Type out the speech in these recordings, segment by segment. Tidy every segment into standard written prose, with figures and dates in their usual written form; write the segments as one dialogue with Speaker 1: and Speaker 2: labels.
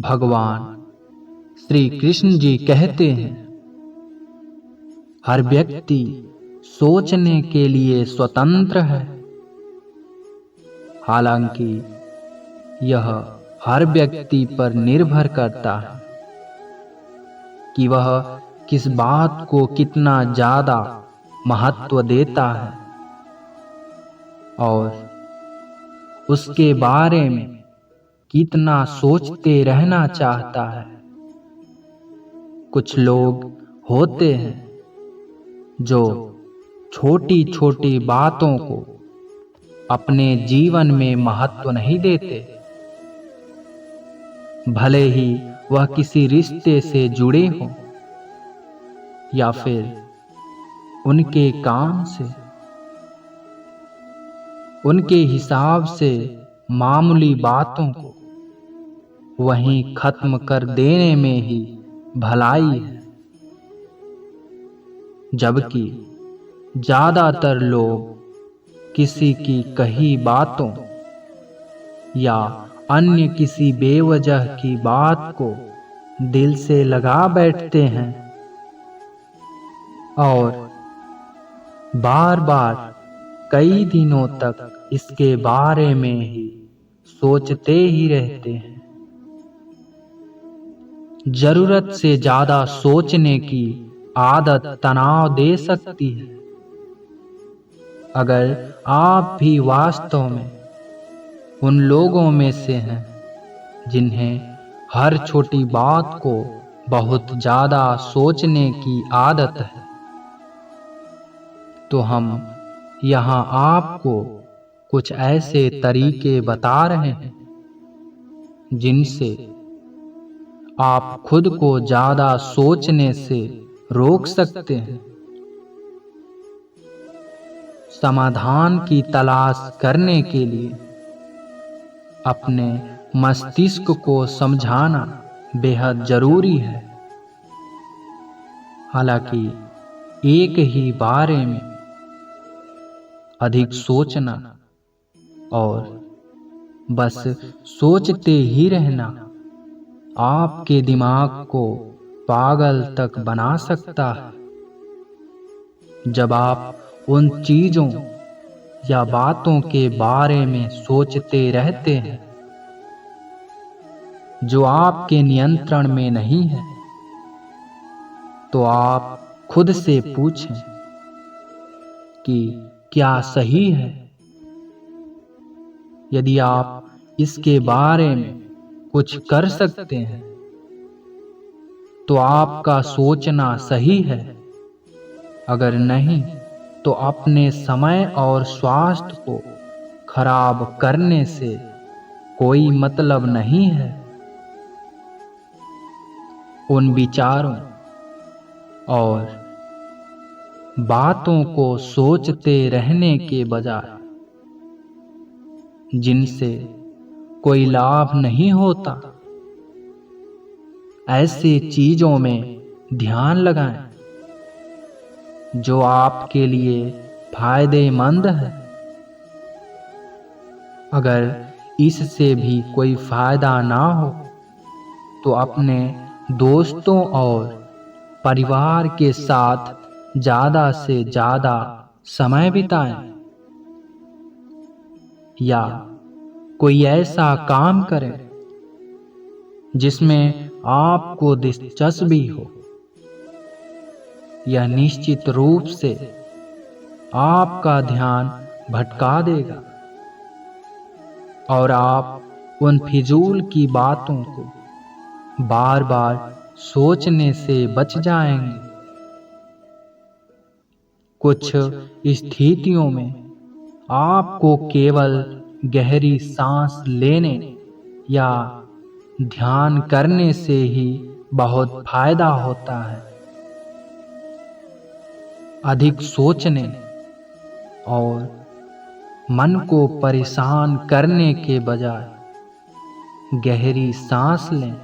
Speaker 1: भगवान श्री कृष्ण जी कहते हैं, हर व्यक्ति सोचने के लिए स्वतंत्र है। हालांकि यह हर व्यक्ति पर निर्भर करता है कि वह किस बात को कितना ज्यादा महत्व देता है और उसके बारे में कितना सोचते रहना चाहता है। कुछ लोग होते हैं जो छोटी छोटी बातों को अपने जीवन में महत्व नहीं देते, भले ही वह किसी रिश्ते से जुड़े हों या फिर उनके काम से। उनके हिसाब से मामूली बातों को वहीं खत्म कर देने में ही भलाई है, जबकि ज्यादातर लोग किसी की कही बातों या अन्य किसी बेवजह की बात को दिल से लगा बैठते हैं और बार बार कई दिनों तक इसके बारे में ही सोचते ही रहते हैं। जरूरत से ज्यादा सोचने की आदत तनाव दे सकती है। अगर आप भी वास्तव में उन लोगों में से हैं जिन्हें हर छोटी बात को बहुत ज्यादा सोचने की आदत है, तो हम यहाँ आपको कुछ ऐसे तरीके बता रहे हैं जिनसे आप खुद को ज्यादा सोचने से रोक सकते हैं। समाधान की तलाश करने के लिए अपने मस्तिष्क को समझाना बेहद जरूरी है। हालांकि एक ही बारे में अधिक सोचना और बस सोचते ही रहना आपके दिमाग को पागल तक बना सकता है। जब आप उन चीजों या बातों के बारे में सोचते रहते हैं जो आपके नियंत्रण में नहीं है, तो आप खुद से पूछें कि क्या सही है। यदि आप इसके बारे में कुछ कर सकते हैं तो आपका सोचना सही है, अगर नहीं तो अपने समय और स्वास्थ्य को खराब करने से कोई मतलब नहीं है। उन विचारों और बातों को सोचते रहने के बजाय जिनसे कोई लाभ नहीं होता, ऐसी चीजों में ध्यान लगाएं जो आपके लिए फायदेमंद है। अगर इससे भी कोई फायदा ना हो तो अपने दोस्तों और परिवार के साथ ज्यादा से ज्यादा समय बिताएं या कोई ऐसा काम करें जिसमें आपको दिलचस्पी हो। यह निश्चित रूप से आपका ध्यान भटका देगा और आप उन फिजूल की बातों को बार बार सोचने से बच जाएंगे। कुछ स्थितियों में आपको केवल गहरी सांस लेने या ध्यान करने से ही बहुत फायदा होता है। अधिक सोचने और मन को परेशान करने के बजाय गहरी सांस लें।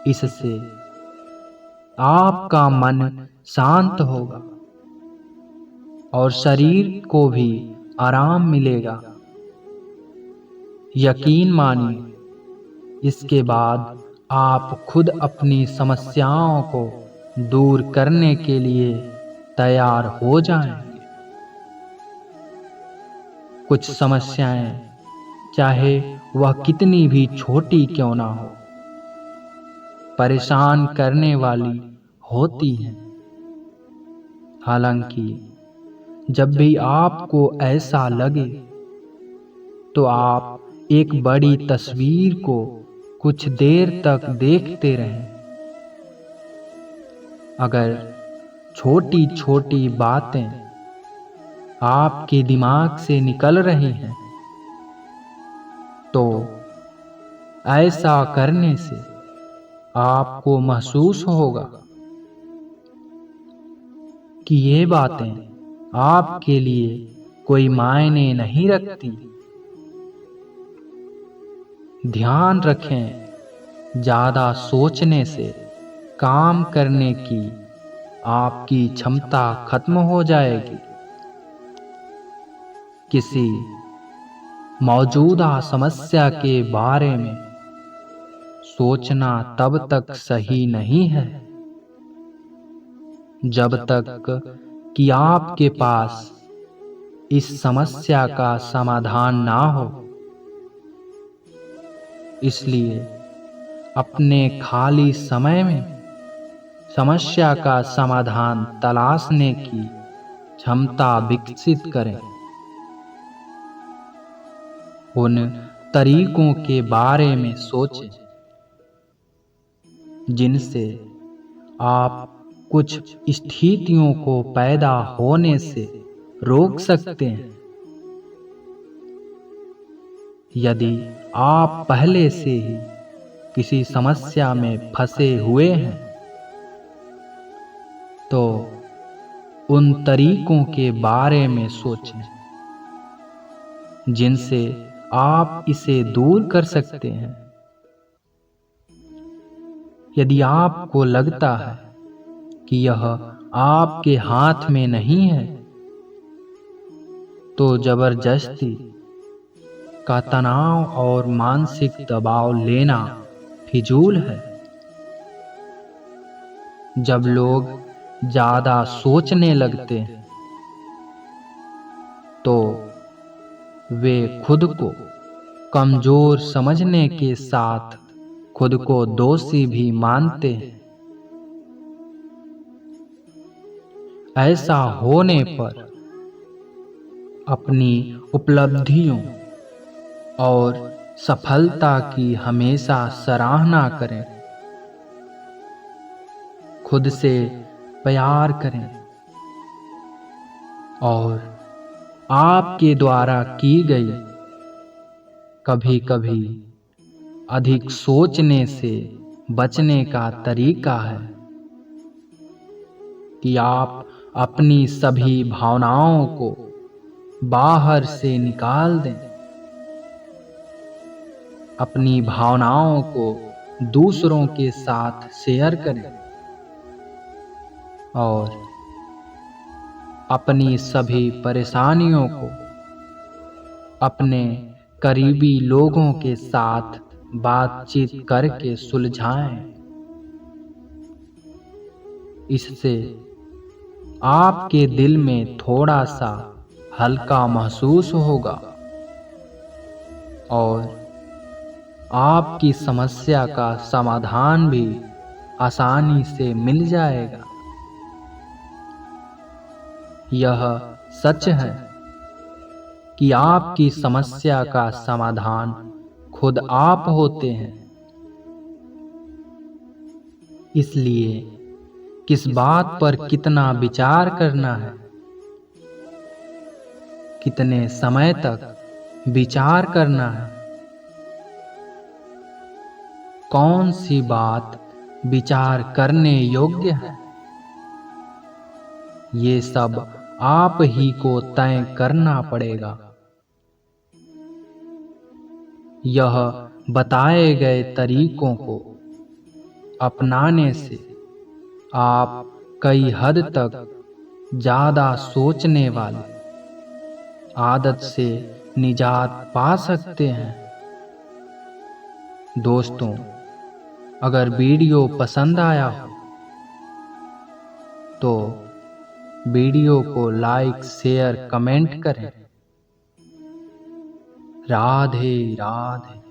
Speaker 1: इससे आपका मन शांत होगा और शरीर को भी आराम मिलेगा। यकीन मानिए, इसके बाद आप खुद अपनी समस्याओं को दूर करने के लिए तैयार हो जाएंगे। कुछ समस्याएं, चाहे वह कितनी भी छोटी क्यों ना हो, परेशान करने वाली होती हैं। हालांकि जब भी आपको ऐसा लगे तो आप एक बड़ी तस्वीर को कुछ देर तक देखते रहें। अगर छोटी छोटी बातें आपके दिमाग से निकल रही हैं तो ऐसा करने से आपको महसूस होगा कि ये बातें आपके लिए कोई मायने नहीं रखती। ध्यान रखें, ज़्यादा सोचने से काम करने की आपकी क्षमता खत्म हो जाएगी। किसी मौजूदा समस्या के बारे में सोचना तब तक सही नहीं है जब तक कि आपके पास इस समस्या का समाधान ना हो। इसलिए अपने खाली समय में समस्या का समाधान तलाशने की क्षमता विकसित करें। उन तरीकों के बारे में सोचें जिनसे आप कुछ स्थितियों को पैदा होने से रोक सकते हैं। यदि आप पहले से ही किसी समस्या में फंसे हुए हैं तो उन तरीकों के बारे में सोचें जिनसे आप इसे दूर कर सकते हैं। यदि आपको लगता है कि यह आपके हाथ में नहीं है तो जबरदस्ती का तनाव और मानसिक दबाव लेना फिजूल है। जब लोग ज़्यादा सोचने लगते हैं तो वे खुद को कमज़ोर समझने के साथ खुद को दोषी भी मानते हैं। ऐसा होने पर अपनी उपलब्धियों और सफलता की हमेशा सराहना करें। खुद से प्यार करें और आपके द्वारा की गई कभी-कभी अधिक सोचने से बचने का तरीका है कि आप अपनी सभी भावनाओं को बाहर से निकाल दें। अपनी भावनाओं को दूसरों के साथ शेयर करें और अपनी सभी परेशानियों को अपने करीबी लोगों के साथ बातचीत करके सुलझाएं। इससे आपके दिल में थोड़ा सा हल्का महसूस होगा और आपकी समस्या का समाधान भी आसानी से मिल जाएगा। यह सच है कि आपकी समस्या का समाधान खुद आप होते हैं। इसलिए किस बात पर कितना विचार करना है, कितने समय तक विचार करना है, कौन सी बात विचार करने योग्य है, ये सब आप ही को तय करना पड़ेगा। यह बताए गए तरीकों को अपनाने से आप कई हद तक ज़्यादा सोचने वाली आदत से निजात पा सकते हैं। दोस्तों, अगर वीडियो पसंद आया हो तो वीडियो को लाइक, शेयर, कमेंट करें। राधे राधे।